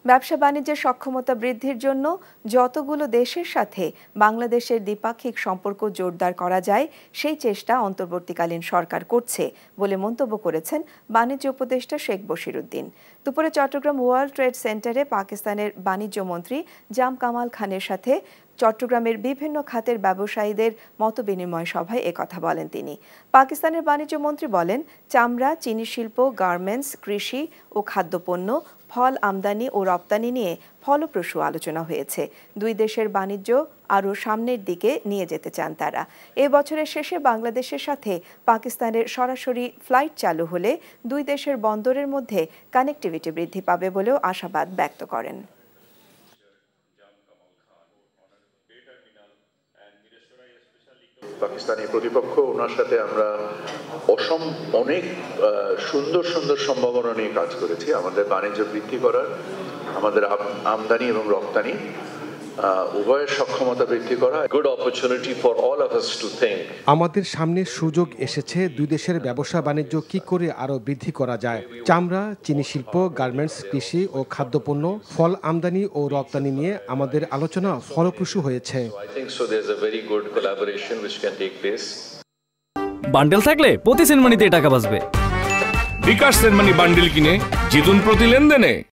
ব্যবসা বাণিজ্যের সক্ষমতা বৃদ্ধির জন্য যতগুলো দেশের সাথে বাংলাদেশের দ্বিপাক্ষিক সম্পর্ক জোরদার করা যায় সেই চেষ্টা অন্তর্বর্তীকালীন সরকার করছে বলে মন্তব্য করেছেন বাণিজ্য উপদেষ্টা শেখ বশিরউদ্দিন। দুপুরে চট্টগ্রাম ওয়ার্ল্ড ট্রেড সেন্টারে পাকিস্তানের বাণিজ্য মন্ত্রী জাম কামাল খানের সাথে চট্টগ্রামের বিভিন্ন খাতের ব্যবসায়ীদের মতবিনিময় সভায় একথা বলেন তিনি। পাকিস্তানের বাণিজ্য মন্ত্রী বলেন, চামড়া, চিনি শিল্প, গার্মেন্টস, কৃষি ও খাদ্যপণ্য, ফল আমদানি ও রপ্তানি নিয়ে ফলপ্রসূ আলোচনা হয়েছে। দুই দেশের বাণিজ্য আরও সামনের দিকে নিয়ে যেতে চান তারা। এ বছরের শেষে বাংলাদেশের সাথে পাকিস্তানের সরাসরি ফ্লাইট চালু হলে দুই দেশের বন্দরের মধ্যে কানেক্টিভিটি বৃদ্ধি পাবে বলেও আশাবাদ ব্যক্ত করেন। পাকিস্তানি প্রতিপক্ষ, ওনার সাথে আমরা অনেক সুন্দর সুন্দর সম্ভাবনা নিয়ে কাজ করেছি আমাদের বাণিজ্য বৃদ্ধি করার, আমাদের আমদানি এবং রপ্তানি উভয়ের সক্ষমতা বৃদ্ধি করা। Good opportunity for all of us to think. আমাদের সামনে সুযোগ এসেছে দুই দেশের ব্যবসা বাণিজ্য কি করে আরো বৃদ্ধি করা যায়। চামড়া, চিনি শিল্প, গার্মেন্টস, কৃষি ও খাদ্যপণ্য, ফল আমদানি ও রপ্তানি নিয়ে আমাদের আলোচনা ফলপ্রসূ হয়েছে। বান্ডেল থাকলে প্রতি সেনমানিতে টাকা বাঁচবে। বিকাশ সেনমানি বান্ডেল কিনে জিতুন প্রতি লেনদেনে।